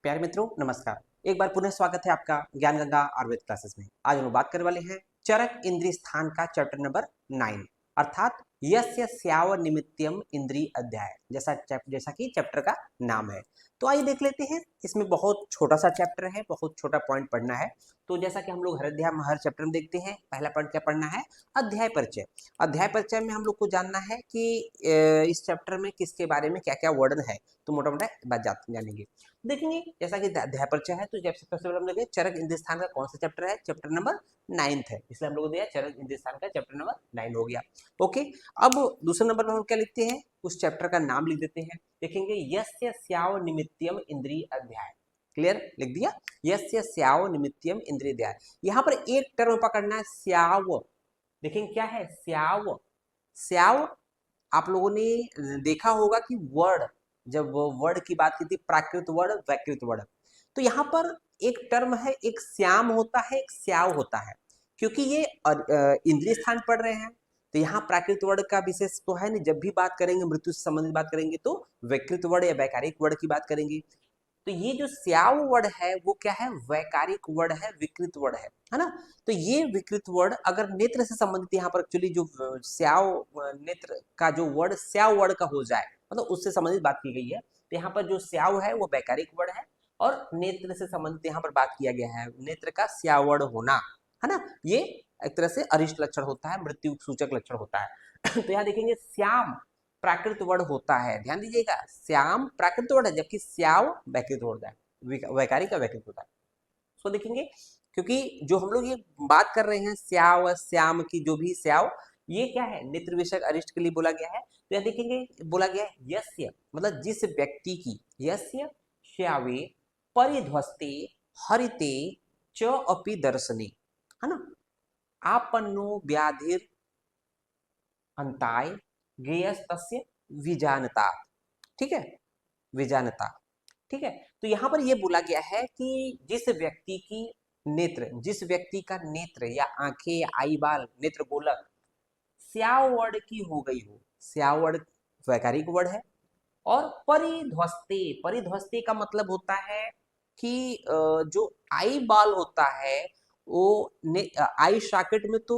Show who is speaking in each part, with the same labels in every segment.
Speaker 1: प्यारे मित्रों नमस्कार। एक बार पुनः स्वागत है आपका ज्ञान गंगा आयुर्वेद क्लासेस में। आज हम बात करने वाले हैं चरक इंद्रिय स्थान का चैप्टर नंबर 9 अर्थात यस्य स्याव निमित्तम इंद्रिय अध्याय, जैसा कि चैप्टर का नाम है। तो आइए देख लेते हैं। इसमें बहुत छोटा सा चैप्टर है, बहुत छोटा पॉइंट पढ़ना है। तो जैसा कि हम लोग हर अध्याय में हर चैप्टर में देखते हैं, पहला पॉइंट क्या पढ़ना है? अध्याय परिचय। अध्याय परिचय में हम लोग को जानना है कि इस चैप्टर में किसके बारे में क्या क्या वर्णन है। तो मोटा मोटा बात जानेंगे, देखेंगे। जैसा कि अध्याय परिचय है, तो जब सबसे पहले हम लोग चरक इंद्रिय स्थान का कौन सा चैप्टर है? चैप्टर नंबर 9 है, इसलिए हम लोग दिया चरक इंद्रिय स्थान का चैप्टर नंबर 9 हो गया। ओके, अब दूसरे नंबर पर हम क्या लिखते हैं? उस चैप्टर का नाम लिख देते हैं। देखेंगे यस्य स्याव निमित्तम इंद्रिय अध्याय। क्लियर? लिख दिया, यस्य स्याव निमित्तम इंद्रिय अध्याय। यहाँ पर एक टर्म पकड़ना है, स्याव। देखेंगे क्या है? स्याव। स्याव आप लोगों ने देखा होगा कि वर्ड, जब वर्ड की बात की थी, प्राकृत वर्ड वैकृत वर्ड, तो यहाँ पर एक टर्म है, एक श्याम होता है, एक स्याव होता है। क्योंकि ये इंद्रिय स्थान पढ़ रहे हैं, तो यहाँ प्राकृत वर्ड का विशेष तो है नहीं। जब भी बात करेंगे, मृत्यु से संबंधित बात करेंगे, तो वैकृत वर्ड या वैकारिक वर्ड की बात करेंगे। तो ये जो स्याव वर्ड है वो क्या है? वैकारिक वर्ड है, विकृत वर्ड है ना। तो ये विकृत वर्ड अगर नेत्र से संबंधित, यहाँ पर एक्चुअली जो स्याव नेत्र का जो वर्ड स्याव वर्ड का हो जाए, मतलब उससे संबंधित बात की गई है। तो यहाँ पर जो स्याव है वो वैकारिक वर्ड है, और नेत्र से संबंधित यहाँ पर बात किया गया है, नेत्र का स्याव वर्ड होना, है ना। ये एक तरह से अरिष्ट लक्षण होता है, मृत्यु सूचक लक्षण होता है। तो यहाँ देखेंगे श्याम प्राकृत वर्ड होता है, ध्यान दीजिएगा। श्याम प्राकृत वर्ड है, जबकि स्याव वैकृत वर्ड है, वैकारिक का वैकृत होता है। उसको देखेंगे, क्योंकि जो हम लोग ये बात कर रहे हैं स्याव श्याम की, जो भी स्याव, ये क्या है? नेत्र विषयक अरिष्ट के लिए बोला गया है। तो यहाँ देखेंगे बोला गया है यस्य, मतलब जिस व्यक्ति की, यस्य श्यावे परिध्वस्ते हरिते च अपि दर्शने, है ना, आपन्नो व्याधिर अंताय गेयस्तस्य विजानता। ठीक है, विजानता। ठीक है, तो यहाँ पर ये बोला गया है कि जिस व्यक्ति की नेत्र, जिस व्यक्ति का नेत्र या आंखें या आई बाल, नेत्र गोलक स्याव वर्ड की हो गई हो, स्याव वर्ड वैकारिक वर्ड है, और परिध्वस्ते, परिध्वस्ते का मतलब होता है कि जो आई बाल होता है वो आई सॉकेट में तो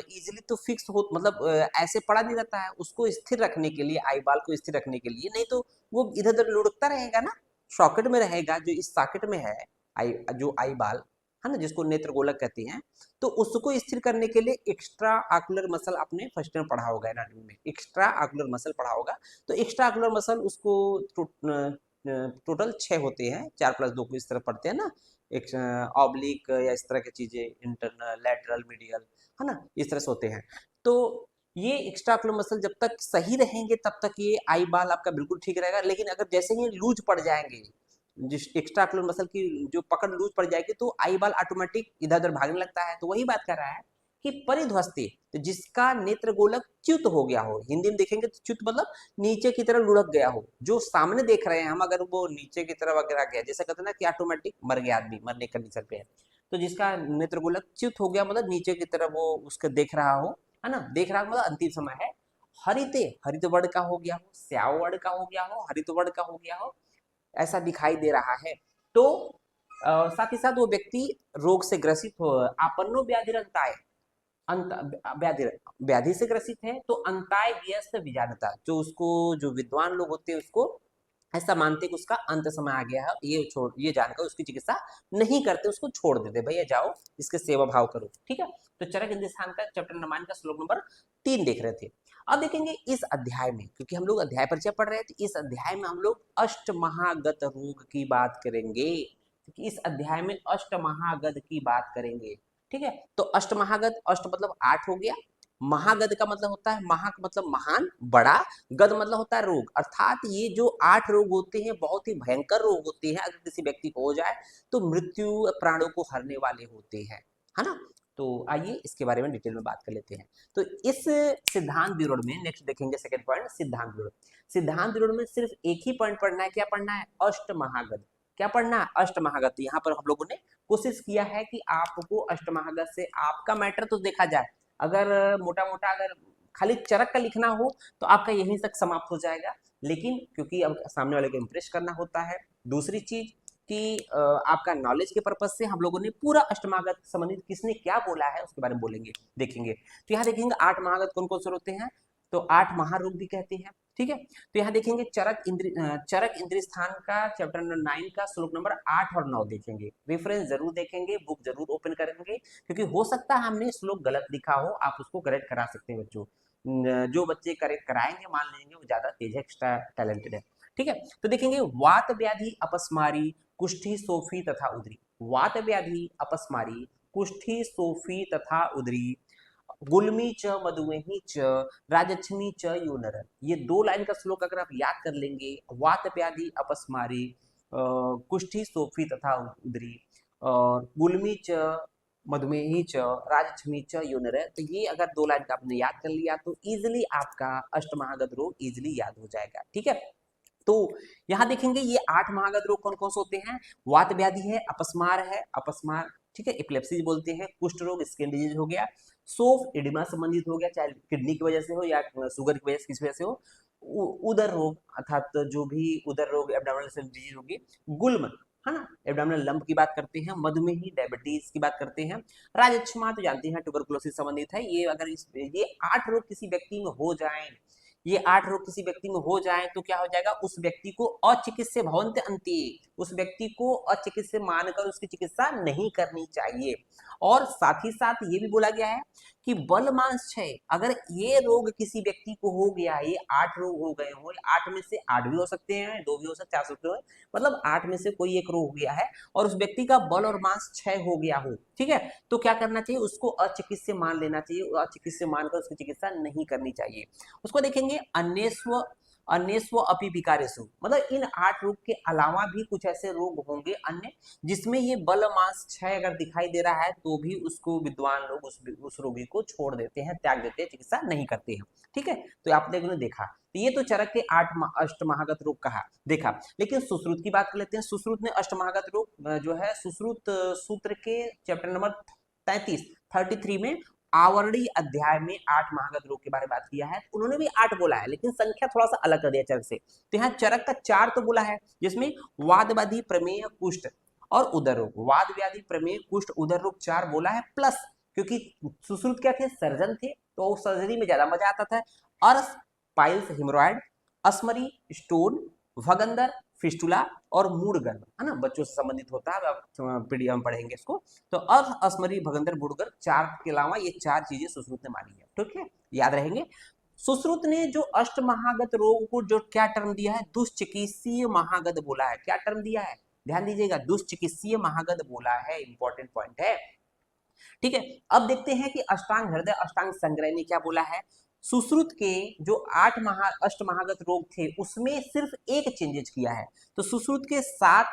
Speaker 1: इजीली तो फिक्स हो, मतलब ऐसे पड़ा नहीं रहता है। उसको स्थिर रखने के लिए, आई बाल को स्थिर रखने के लिए, नहीं तो वो इधर उधर लुढ़कता रहेगा ना, सॉकेट में रहेगा। जो इस सॉकेट में है आई, जो आई बाल है ना, जिसको नेत्र गोलक कहते हैं, तो उसको स्थिर करने के लिए एक्स्ट्रा आकुलर मसल, आपने फर्स्ट में पढ़ा होगा एनाटॉमी में, एक्स्ट्रा आकुलर मसल पढ़ा होगा। तो एक्स्ट्रा आकुलर मसल उसको टोटल 6 होते हैं, 4+2 को इस तरह पढ़ते हैं ना, एक ऑब्लिक या इस तरह की चीजें, इंटरनल, लैटरल, मीडियल, है ना, इस तरह से होते हैं। तो ये एक्स्ट्रा आकुलर मसल जब तक सही रहेंगे तब तक ये आई बाल आपका बिल्कुल ठीक रहेगा। लेकिन अगर जैसे ही लूज पड़ जाएंगे, जिस एक्स्ट्रा आकुलर मसल की जो पकड़ लूज पड़ जाएगी, तो आई बाल ऑटोमेटिक इधर उधर भागने लगता है। तो वही बात कर रहा है कि परिध्वस्ती, तो जिसका नेत्र गोलक च्युत हो गया हो, हिंदी में देखेंगे तो च्युत मतलब नीचे की तरफ लुढ़क गया हो। जो सामने देख रहे हैं हम, अगर वो नीचे की तरफ अगर आ गया, जैसे कहते हैं ना कि ऑटोमेटिक मर गया आदमी, मरने की कंडीशन पे है, तो जिसका नेत्र गोलक च्युत हो गया मतलब नीचे की तरफ वो उसके देख रहा हो, है ना, देख रहा मतलब अंतिम समय है। हरिते, हरित वर्ण का हो गया हो, श्याव वर्ण का हो गया हो, हरित वर्ण का हो गया हो, ऐसा दिखाई दे रहा है। तो साथ ही साथ वो व्यक्ति रोग से ग्रसित हो, आपन्नो व्याधिरंताय, अंत व्याधि, व्याधि से ग्रसित है, तो अंताय व्यस्त विजानता, जो उसको, जो विद्वान लोग होते हैं उसको ऐसा मानते कि उसका अंत समय आ गया है, ये छोड़, ये जानकर उसकी चिकित्सा नहीं करते, उसको छोड़ देते, भैया जाओ इसके सेवा भाव करो। ठीक है, तो चरक इंद्रिय स्थान का चैप्टर नंबर 9 का श्लोक नंबर 3 देख रहे थे। अब देखेंगे इस अध्याय में, क्योंकि हम लोग अध्याय परिचय पढ़ रहे हैं, तो इस अध्याय में हम लोग अष्ट महागत रोग की बात करेंगे। क्योंकि इस अध्याय में अष्ट महागत की बात करेंगे। ठीक है, तो अष्ट महागत, अष्ट मतलब 8 हो गया, महागद का मतलब होता है, महा का मतलब महान, बड़ा, गद मतलब होता है रोग। अर्थात ये जो 8 रोग होते हैं बहुत ही भयंकर रोग होते हैं, अगर किसी व्यक्ति को हो जाए तो मृत्यु प्राणों को हरने वाले होते हैं, है ना। तो आइए इसके बारे में डिटेल में बात कर लेते हैं। तो इस सिद्धांत विवरण में नेक्स्ट देखेंगे सेकंड पॉइंट, सिद्धांत विवरण। सिद्धांत विवरण में सिर्फ एक ही पॉइंट पढ़ना है, क्या पढ़ना है? अष्ट महागद। क्या पढ़ना है? अष्ट महागत। यहाँ पर हम लोगों ने कोशिश किया है कि आपको अष्ट महागत से आपका मैटर तो देखा जाए। अगर मोटा मोटा अगर खाली चरक का लिखना हो तो आपका यहीं तक समाप्त हो जाएगा, लेकिन क्योंकि अब सामने वाले को इम्प्रेस करना होता है। दूसरी चीज कि आपका नॉलेज के पर्पज से हम लोगों ने पूरा अष्टमागत संबंधित किसने क्या बोला है उसके बारे में बोलेंगे, देखेंगे। तो यहाँ देखेंगे 8 महागत कौन कौन से होते हैं, तो 8 महारोग भी कहते हैं, ठीक है। तो यहाँ देखेंगे चरक इंद्रिय स्थान का चैप्टर नंबर 9 का श्लोक नंबर 8 और 9 देखेंगे, रेफरेंस जरूर देखेंगे, बुक जरूर ओपन करेंगे, क्योंकि हो सकता है हमने श्लोक गलत लिखा हो, आप उसको करेक्ट करा सकते हैं बच्चों। जो बच्चे करेक्ट कराएंगे मान लेंगे वो ज्यादा तेज है, एक्स्ट्रा टैलेंटेड है, ठीक है। तो देखेंगे वात व्याधि अपस्मारी कुष्ठी सोफी तथा उदरी, वात व्याधि अपस्मारी कुष्ठी सोफी तथा उदरी, गुल्मी च मधुमेही च राजच्छमी च यूनर, ये 2 लाइन का श्लोक अगर आप याद कर लेंगे, वात व्याधि अपस्मारी कुष्ठी सोफी तथा उदरी और गुल्मी च मधुमेही च राजच्छमी च यूनर, तो ये अगर 2 लाइन का आपने याद कर लिया तो इजिली आपका अष्टमहागत रोग इजिली याद हो जाएगा, ठीक है। तो यहाँ देखेंगे ये 8 महागत रोग कौन कौन से होते हैं, वात व्याधि है, अपस्मार है, अपस्मार, ठीक है, एपिलेप्सी बोलते हैं, कुष्ठ रोग स्किन डिजीज हो गया, सोफ एडिमा संबंधित हो गया, चाहे किडनी की वजह से हो या शुगर की वजह से, किस वजह से हो, उदर रोग अर्थात जो भी उदर रोग एब्डोमिनल डिजीज होगी, गुल्म है ना, एब्डोमिनल लंप की बात करते हैं, मधुमेही डायबिटीज की बात करते हैं, राजच्छमा तो जानते हैं ट्यूबरकुलोसिस संबंधित है। ये अगर ये 8 रोग किसी व्यक्ति में हो जाए, ये 8 रोग किसी व्यक्ति में हो जाए तो क्या हो जाएगा, उस व्यक्ति को अचिकित्स्य भवन्ति अन्ते, उस व्यक्ति को अचिकित्स्य मानकर उसकी चिकित्सा नहीं करनी चाहिए। और साथ ही साथ ये भी बोला गया है कि बल मांस क्षय, अगर ये रोग किसी व्यक्ति को हो गया, ये 8 रोग हो गए हो, 8 में से 8 भी हो सकते हैं, 2 भी हो सकते हैं, 4 सकते हो, मतलब 8 में से कोई एक रोग हो गया है और उस व्यक्ति का बल और मांस क्षय हो गया हो, ठीक है, तो क्या करना चाहिए, उसको अचिकित्स्य मान लेना चाहिए, अचिकित्स्य मानकर उसकी चिकित्सा नहीं करनी चाहिए। उसको देखेंगे अन्यस्व अन्यस्व अपि विकारेषु, मतलब इन 8 रोग के अलावा भी कुछ ऐसे रोग होंगे अन्य जिसमें ये बल मांस क्षय अगर दिखाई दे रहा है तो भी उसको विद्वान लोग उस रोगी को छोड़ देते हैं, त्याग देते हैं, चिकित्सा नहीं करते हैं, ठीक है। तो आपने देखा, तो ये तो चरक के 8 अष्टमहागत रोग कहा देखा, लेकिन सुश्रुत की बात कर लेते हैं। सुश्रुत ने अष्टमहागत रोग जो है सुश्रुत सूत्र के चैप्टर नंबर 33 में आवरणी अध्याय में 8 महागत रोग के बारे में बात किया है, उन्होंने भी 8 बोला है लेकिन संख्या थोड़ा सा अलग कर दिया चरक से। तो यहाँ चरक का 4 तो बोला है, जिसमें वाद व्याधि प्रमेय कुष्ठ और उदर रोग, वाद व्याधि प्रमेय कुष्ठ उदर रोग 4 बोला है, प्लस क्योंकि सुश्रुत क्या थे, सर्जन थे, तो सर्जरी में ज्यादा मजा आता था, ours piles haemorrhoid, अस्मरी stone, भगंदर fistula और मूड गर्भ, है ना, बच्चों से संबंधित होता है, आप पीडीएफ में पढ़ेंगे इसको। तो अर्थ अस्मरी भगंदर मूड गर्भ 4 के अलावा ये 4 चीजें सुश्रुत ने मानी है, ठीक है, याद रहेंगे। सुश्रुत ने जो अष्टमहागत रोग को जो क्या टर्म दिया है, दुष्चिकित्सीय महागत बोला है, क्या टर्म दिया है, ध्यान दीजिएगा, दुष्चिकित्सीय महागत बोला है, इंपॉर्टेंट पॉइंट है, ठीक है। अब देखते हैं कि अष्टांग हृदय अष्टांग संग्रह ने क्या बोला है। सुश्रुत के जो 8 अष्टमहागत रोग थे उसमें सिर्फ एक चेंजेस किया है, तो सुश्रुत के 7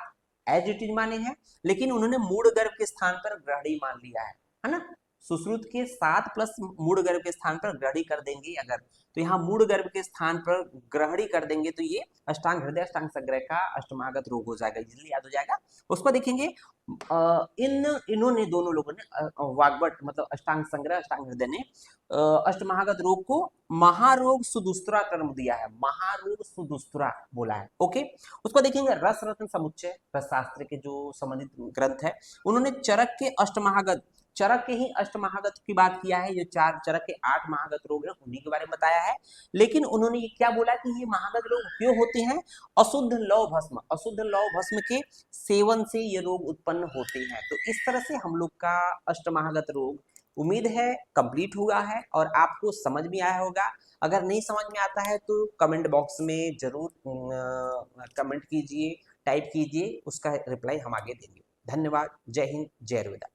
Speaker 1: एज इट इज माने हैं, लेकिन उन्होंने मूड गर्भ के स्थान पर ग्रहणी मान लिया है ना। सुश्रुत के 7 प्लस मूड गर्भ के स्थान पर ग्रहणी कर देंगे अगर, तो यहाँ मूड गर्भ के स्थान पर ग्रहणी कर देंगे तो ये अष्टांग हृदय अष्टांग संग्रह का अष्टमहागत रोग हो जाएगा, इजीली याद हो जाएगा। उसको देखेंगे इन्होंने दोनों लोगों ने वाग्भट मतलब अष्टांग संग्रह अष्टांग हृदय ने अष्टमहागत रोग को महारोग सुदुस्त्रा टर्म दिया है, महारोग सुदुस्त्रा बोला है, ओके। उसको देखेंगे रस रत्न समुच्चय, रसशास्त्र के जो संबंधित ग्रंथ है, उन्होंने चरक के अष्टमहागत, चरक के ही अष्टमहागत की बात किया है, जो 4 चरक के 8 महागत रोग है उन्हीं के बारे में बताया है, लेकिन उन्होंने ये क्या बोला कि ये महागत रोग क्यों होते हैं, अशुद्ध लौह भस्म, अशुद्ध लौह भस्म के सेवन से ये रोग उत्पन्न होते हैं। तो इस तरह से हम लोग का अष्टमहागत रोग उम्मीद है कंप्लीट हुआ है और आपको समझ में आया होगा। अगर नहीं समझ में आता है तो कमेंट बॉक्स में जरूर कमेंट कीजिए, टाइप कीजिए, उसका रिप्लाई हम आगे देंगे। धन्यवाद, जय हिंद, जय आयुर्वेदा।